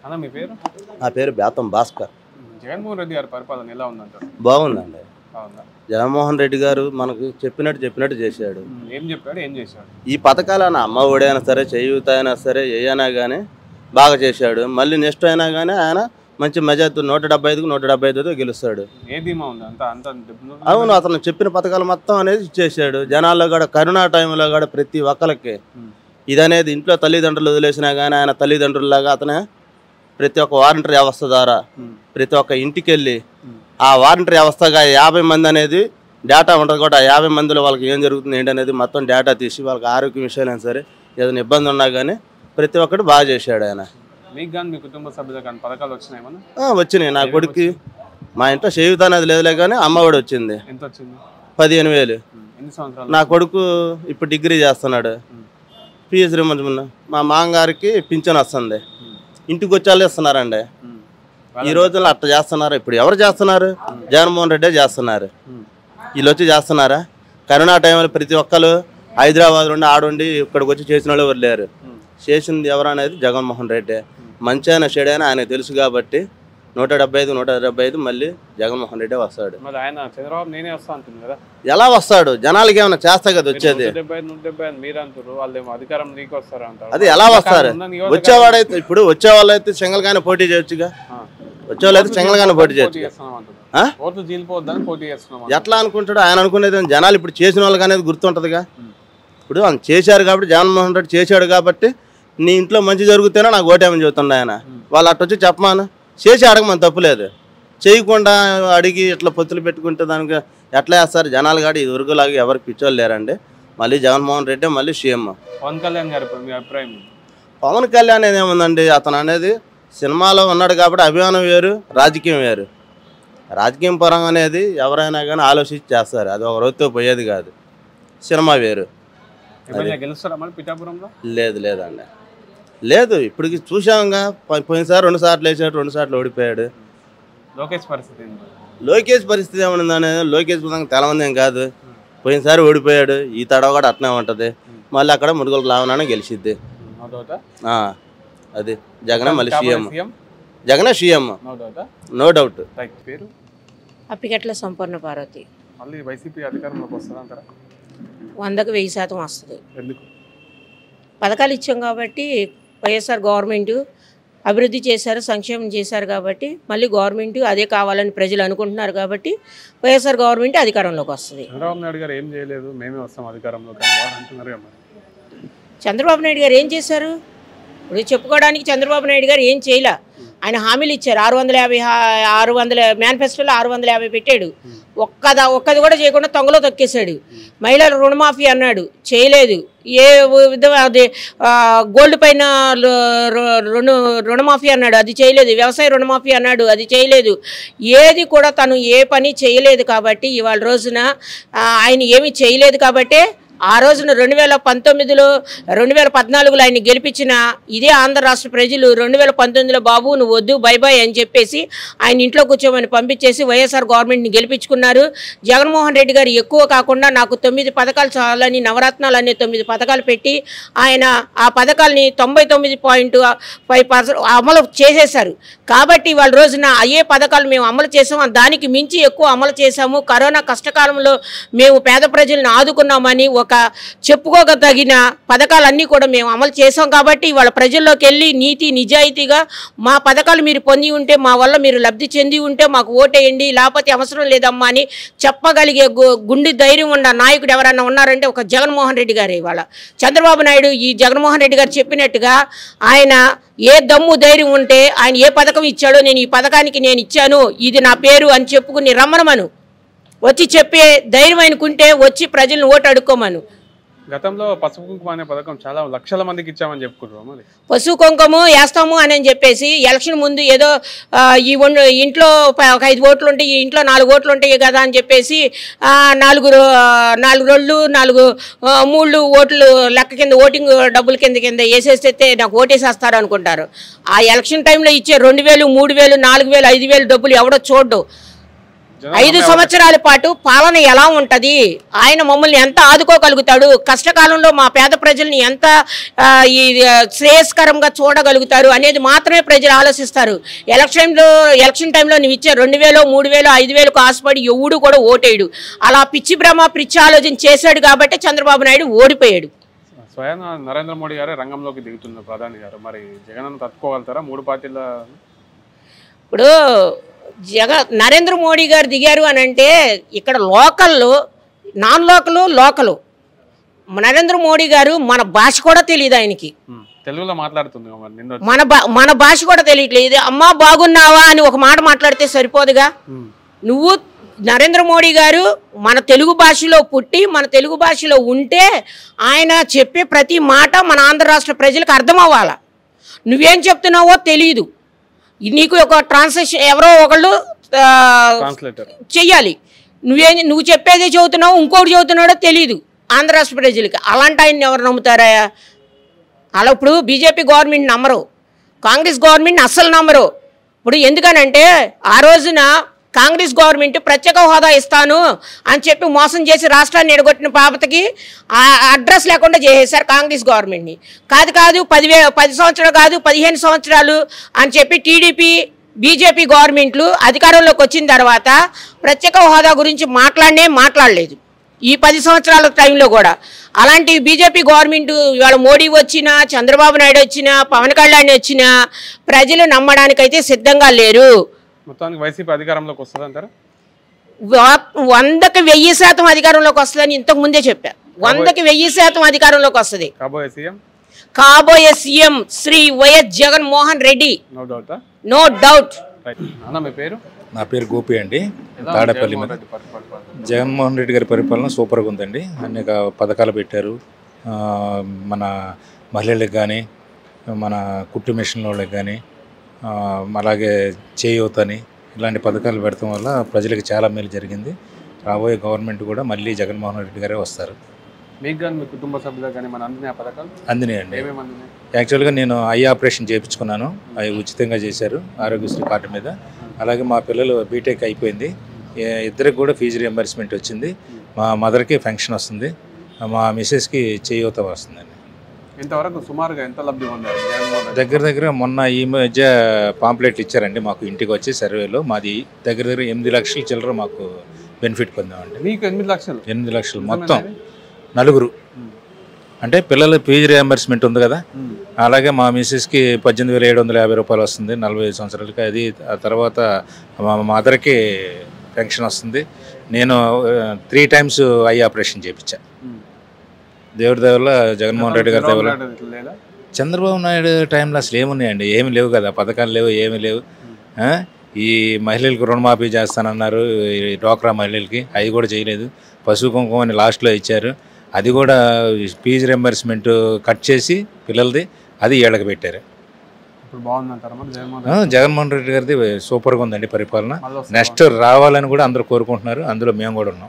అన్న మీ పేరు? నా పేరు బేతం భాస్కర్. జగన్మోహన్ రెడ్డి గారి పరిపాలన ఎలా ఉందంటారు? బాగుందండి. బాగుందా? జగన్మోహన్ రెడ్డి గారు మనకు చెప్పినట్టు చేశాడు. ఏం చెప్పాడు, ఏం చేశాడు? ఈ పథకాలైనా అమ్మ ఒడి అయినా సరే, చేయూత అయినా సరే, ఏమైనా కానీ బాగా చేశాడు. మళ్ళీ నెక్స్ట్ అయినా కానీ ఆయన మంచి మెజార్టీ 175కు 175 గెలుస్తాడు. ఏ ధీమా ఉంది? అవును, అతను చెప్పిన పథకాలు మొత్తం అనేది ఇచ్చేసాడు. జనాల్లో కూడా కరోనా టైంలో కూడా ప్రతి ఒక్కరికి ఇదనేది ఇంట్లో తల్లిదండ్రులు వదిలేసినా కానీ ఆయన తల్లిదండ్రుల్లాగా అతనే ప్రతి ఒక్క వాలంటరీ వ్యవస్థ ద్వారా ప్రతి ఒక్క ఇంటికి వెళ్ళి ఆ వాలంటరీ వ్యవస్థగా 50 మంది అనేది డేటా ఉంటుంది కూడా 50 మందిలో వాళ్ళకి ఏం జరుగుతుంది ఏంటి అనేది మొత్తం డేటా తీసి వాళ్ళకి ఆరోగ్య విషయాలైనా సరే ఏదైనా ఇబ్బంది ఉన్నా కానీ ప్రతి ఒక్కటి బాగా చేశాడు ఆయన. మీకు కానీ మీ కుటుంబ సభ్యులకు కానీ పథకాలు వచ్చినాయి? వచ్చినాయి. నా కొడుకు మా ఇంట్లో చేయూత అనేది లేదులే కానీ అమ్మఒడి వచ్చింది. ఎంత వచ్చింది? 15,000. ఎన్ని సంవత్సరాలు? నా కొడుకు ఇప్పుడు డిగ్రీ చేస్తున్నాడు. ఫీజు రిమంబర్స్మెంట్ మా మామగారికి పింఛన్ వస్తుంది. ఇంటికి వచ్చి వాళ్ళు ఇస్తున్నారండి. ఈ రోజుల్లో అట్లా చేస్తున్నారు. ఇప్పుడు ఎవరు చేస్తున్నారు? జగన్మోహన్ రెడ్డి చేస్తున్నారు. వీళ్ళు వచ్చి చేస్తున్నారా? కరోనా టైంలో ప్రతి ఒక్కరు హైదరాబాద్ నుండి ఆడుండి ఇక్కడికి వచ్చి చేసిన వాళ్ళు ఎవరు లేరు. చేసింది ఎవరు అనేది జగన్మోహన్ రెడ్డి. మంచి అయినా చెడు అయినా ఆయనకు తెలుసు కాబట్టి 175 మళ్ళీ జగన్మోహన్ రెడ్డి వస్తాడు. ఎలా వస్తాడు? జనాలకి ఏమైనా చేస్తా కదా వచ్చేది. అది ఎలా వస్తారు? వచ్చేవాడైతే ఇప్పుడు వచ్చేవాళ్ళు అయితే సింగల్గానే పోటీ చేయొచ్చుగా. వచ్చేవాళ్ళు అయితే సింగల్గానే పోటీ చేయొచ్చు. ఎట్లా అనుకుంటాడు? ఆయన అనుకునేది జనాలు ఇప్పుడు చేసిన వాళ్ళకి అనేది గుర్తుంటదిగా. ఇప్పుడు ఆయన చేశారు కాబట్టి జగన్మోహన్ రెడ్డి చేశాడు కాబట్టి నీ ఇంట్లో మంచి జరుగుతేనే నాకు ఓటేమని చెబుతుండే ఆయన. వాళ్ళు అట్టొచ్చి చెప్పమాను చేసి అడగమని తప్పులేదు. చేయకుండా అడిగి ఇట్లా పొత్తులు పెట్టుకుంటే దానికి ఎట్లా వేస్తారు జనాలు? కాదు ఇది వరకులాగా ఎవరికి పిచ్చోళ్ళు లేరండి. మళ్ళీ జగన్మోహన్ రెడ్డి మళ్ళీ సీఎం. పవన్ కళ్యాణ్ గారి మీ అభిప్రాయం? పవన్ కళ్యాణ్ అనేది ఏముందండి, అతను అనేది సినిమాలో ఉన్నాడు కాబట్టి అభిమానం వేరు, రాజకీయం వేరు. రాజకీయం పరంగా అనేది ఎవరైనా కానీ ఆలోచించి చేస్తారు. అది ఒక రోజుతో పోయేది కాదు. సినిమా వేరు. లేదండి, లేదు. ఇప్పటికి చూసాంగా. పోయినసారి 2 సార్లు వేసాడు, 2 సార్లు ఓడిపోయాడు. లోకేష్ పరిస్థితి ఏమన్నా అనేది లోకేష్ తెలమంది ఏం కాదు. పోయినసారి ఓడిపోయాడు. ఈ తడవ కూడా అట్నే ఉంటుంది. మళ్ళీ అక్కడ ముడుగులకు లావనానే గెలిచిద్ది. అది జగనే మళ్ళీ సీఎం. జగనే సీఎం, నో డౌట్. అప్పికట్ల సంపూర్ణ పార్వతి. 100కు 1000% వస్తుంది. పథకాలు ఇచ్చాం కాబట్టి వైఎస్ఆర్ గవర్నమెంట్ అభివృద్ధి చేశారు, సంక్షేమం చేశారు కాబట్టి మళ్ళీ గవర్నమెంట్ అదే కావాలని ప్రజలు అనుకుంటున్నారు కాబట్టి వైఎస్ఆర్ గవర్నమెంట్ అధికారంలోకి వస్తుంది. చంద్రబాబు నాయుడు గారు ఏం చేశారు? ఇప్పుడు చెప్పుకోవడానికి చంద్రబాబు నాయుడు గారు ఏం చేయలే. ఆయన హామీలు ఇచ్చారు. 600 మేనిఫెస్టోలో 650 పెట్టాడు. ఒక్కది కూడా చేయకుండా తొంగలో తొక్కేశాడు. మహిళల రుణమాఫీ అన్నాడు, చేయలేదు. ఏ అది గోల్డ్ పైన రుణమాఫీ అన్నాడు, అది చేయలేదు. వ్యవసాయ రుణమాఫీ అన్నాడు, అది చేయలేదు. ఏది కూడా తను ఏ పని చేయలేదు. కాబట్టి ఇవాళ రోజున ఆయన ఏమీ చేయలేదు కాబట్టే ఆ రోజున 2019లో 2014లో ఆయన గెలిపించిన ఇదే ఆంధ్ర రాష్ట్ర ప్రజలు 2019లో బాబు నువ్వు వద్దు బై బై అని చెప్పేసి ఆయన ఇంట్లో కూర్చోమని పంపించేసి వైఎస్ఆర్ గవర్నమెంట్ని గెలిపించుకున్నారు. జగన్మోహన్ రెడ్డి గారు ఎక్కువ కాకుండా నాకు 9 పథకాలు చాలని నవరత్నాలు అనే 9 పథకాలు పెట్టి ఆయన ఆ పథకాలని 99.5% అమలు చేసేశారు. కాబట్టి వాళ్ళ రోజున అయ్యే పథకాలు మేము అమలు చేసాము, దానికి మించి ఎక్కువ అమలు చేశాము. కరోనా కష్టకాలంలో మేము పేద ప్రజలను ఆదుకున్నామని ఒక చెప్పుకోగలిగిన పథకాలన్నీ కూడా మేము అమలు చేసాం. కాబట్టి వాళ్ళ ప్రజల్లోకి వెళ్ళి నీతి నిజాయితీగా మా పథకాలు మీరు పొంది ఉంటే, మా వల్ల మీరు లబ్ధి చెంది ఉంటే మాకు ఓటేయండి, లేకపోతే అవసరం లేదమ్మా అని చెప్పగలిగే గుండె ధైర్యం ఉన్న నాయకుడు ఎవరైనా ఉన్నారంటే ఒక జగన్మోహన్ రెడ్డి గారే. ఇవాళ చంద్రబాబు నాయుడు ఈ జగన్మోహన్ రెడ్డి గారు చెప్పినట్టుగా ఆయన ఏ దమ్ము ధైర్యం ఉంటే ఆయన ఏ పథకం ఇచ్చాడో నేను ఈ పథకానికి నేను ఇచ్చాను, ఇది నా పేరు అని చెప్పుకుని రమ్మనమను. వచ్చి చెప్పే ధైర్యం ఆయనకుంటే వచ్చి ప్రజలను ఓటు అడుక్కోమను. గతంలో పసుపు కుంకుమ అనే పథకం చాలా లక్షల మందికి ఇచ్చామని చెప్పుకుంటారు. మరి పసుపు కుంకుమ వేస్తాము అని చెప్పేసి ఎలక్షన్ ముందు ఏదో ఈ ఇంట్లో ఒక 5 ఓట్లు ఉంటాయి, ఈ ఇంట్లో 4 ఓట్లు ఉంటాయి కదా అని చెప్పేసి 4 రోళ్ళు 4 3 ఓట్లు లెక్క కింద ఓటింగ్ డబ్బుల కింద వేసేస్తే నాకు ఓటేసేస్తారు అనుకుంటారు. ఆ ఎలక్షన్ టైంలో ఇచ్చే 2000, 3000, 4000, 5000 డబ్బులు ఎవడో చూడ్డు. 5 సంవత్సరాల పాటు పాలన ఎలా ఉంటది, ఆయన మమ్మల్ని ఎంత ఆదుకోగలుగుతాడు, కష్టకాలంలో మా పేద ప్రజల్ని ఎంత ఈ శ్రేయస్కరంగా చూడగలుగుతారు అనేది మాత్రమే ప్రజలు ఆలోచిస్తారు. ఎలక్షన్ టైంలో నువ్వు ఇచ్చే 2000, 3000, 5000కు ఆశపడి ఎవడు కూడా ఓటేయడు. అలా పిచ్చి భ్రమ పిచ్చి ఆలోచన చేశాడు కాబట్టి చంద్రబాబు నాయుడు ఓడిపోయాడు. స్వయం నరేంద్ర మోడీ గారే రంగంలోకి దిగుతున్నారు ప్రధాని గారు. మరి జగన్ తట్టుకోగలుగుతారా 3 పార్టీల? ఇప్పుడు నరేంద్ర మోడీ గారు దిగారు అని అంటే ఇక్కడ లోకల్లో నాన్ లోకలు నరేంద్ర మోడీ గారు మన భాష కూడా తెలియదు ఆయనకి. తెలుగులో మాట్లాడుతుంది మన భాష కూడా తెలియట్లేదు. అమ్మా బాగున్నావా అని ఒక మాట మాట్లాడితే సరిపోదుగా. నువ్వు నరేంద్ర మోడీ గారు మన తెలుగు భాషలో పుట్టి మన తెలుగు భాషలో ఉంటే ఆయన చెప్పే ప్రతి మాట మన ఆంధ్ర రాష్ట్ర ప్రజలకు అర్థం అవ్వాలా. నువ్వేం చెప్తున్నావో తెలియదు, నీకు ఒక ట్రాన్స్లేషన్ ఎవరో ఒకళ్ళు చెయ్యాలి. నువ్వు చెప్పేదే చదువుతున్నావు, ఇంకోటి చదువుతున్నాడో తెలియదు ఆంధ్ర రాష్ట్ర ప్రజలకి. అలాంటి ఆయన్ని ఎవరు నమ్ముతారా? అలా ఇప్పుడు బీజేపీ గవర్నమెంట్ నమ్మరు, కాంగ్రెస్ గవర్నమెంట్ అస్సలు నమ్మరు. ఇప్పుడు ఎందుకనంటే ఆ రోజున కాంగ్రెస్ గవర్నమెంట్ ప్రత్యేక హోదా ఇస్తాను అని చెప్పి మోసం చేసి రాష్ట్రాన్ని ఎడగొట్టిన బాబతకి అడ్రస్ లేకుండా చేసేశారు కాంగ్రెస్ గవర్నమెంట్ని. కాదు 10 సంవత్సరాలు కాదు 15 సంవత్సరాలు అని చెప్పి టీడీపీ బీజేపీ గవర్నమెంట్లు అధికారంలోకి వచ్చిన తర్వాత ప్రత్యేక హోదా గురించి మాట్లాడలేదు ఈ 10 సంవత్సరాల టైంలో కూడా. అలాంటి బీజేపీ గవర్నమెంట్ ఇవాళ మోడీ వచ్చినా, చంద్రబాబు నాయుడు వచ్చినా, పవన్ కళ్యాణ్ వచ్చినా ప్రజలు నమ్మడానికైతే సిద్ధంగా లేరు. మొత్తానికి వైసీపీ అధికారంలోకి వస్తుంది అంటారా? 100కి 1000% అధికారంలోకి వస్తుందని ఇంతకు ముందే చెప్పా. 100కి 1000% అధికారంలోకి వస్తుంది. కాబోయే CM Shri YS Jaganmohan Reddy. No doubt. నా పేరు గోపి అండి, తాడేపల్లి. జగన్మోహన్ రెడ్డి గారి పరిపాలన సూపర్గా ఉందండి. అనేక పథకాలు పెట్టారు. మన మహిళలకు కానీ, మన కుట్టు మిషన్ వాళ్ళకి కానీ, అలాగే చేయూతని ఇలాంటి పథకాలు పెడతాం వల్ల ప్రజలకు చాలా మేలు జరిగింది. రాబోయే గవర్నమెంట్ కూడా మళ్ళీ జగన్మోహన్ రెడ్డి గారే వస్తారు. మీకు కానీ మీ కుటుంబ సభ్యులకు కానీ మన అందినాయి పథకాలు? అందినాయండి. యాక్చువల్గా నేను ఐ ఆపరేషన్ చేయించుకున్నాను, అవి ఉచితంగా చేశారు ఆరోగ్యశ్రీ కార్డు మీద. అలాగే మా పిల్లలు బీటెక్ అయిపోయింది, ఇద్దరికి కూడా ఫీజు రియంబర్స్మెంట్ వచ్చింది. మా మదర్కి ఫంక్షన్ వస్తుంది, మా మిస్సెస్కి చేయూత వస్తుందండి. ఇంతవరకు సుమారుగా ఎంత లబ్ధి పొందారు? దగ్గర మొన్న ఈ మధ్య పాంప్లెట్లు ఇచ్చారండి మాకు ఇంటికి వచ్చి సర్వేలో. మాది దగ్గర 8 లక్షల చిల్లర మాకు బెనిఫిట్ పొందామండి. మీకు 8 లక్షలు మొత్తం నలుగురు. అంటే పిల్లల ఫీజు రియంబర్స్మెంట్ ఉంది కదా, అలాగే మా మిస్సెస్కి 18,750 రూపాయలు వస్తుంది 45 సంవత్సరాలకి. అది ఆ తర్వాత మా మదర్కి పెన్షన్ వస్తుంది. నేను 3 టైమ్స్ ఐ ఆపరేషన్ చేయించా. దేవుడి దేవల్ల, జగన్మోహన్ రెడ్డి గారి దేవల్ల. చంద్రబాబు నాయుడు టైంలో అసలు ఏమున్నాయండి? ఏమి లేవు కదా, పథకాలు లేవు, ఏమి లేవు. ఈ మహిళలకు రుణమాఫీ చేస్తానన్నారు, డ్వాక్రా మహిళలకి, అవి కూడా చేయలేదు. పశువు కుంకుమ అని లాస్ట్లో ఇచ్చారు, అది కూడా ఫీజు రియంబర్స్మెంట్ కట్ చేసి పిల్లలది అది ఏళ్ళకి పెట్టారు. జగన్మోహన్ రెడ్డి గారిది సూపర్గా ఉందండి పరిపాలన. నెక్స్ట్ రావాలని కూడా అందరూ కోరుకుంటున్నారు, అందులో మేము కూడా ఉన్నాం.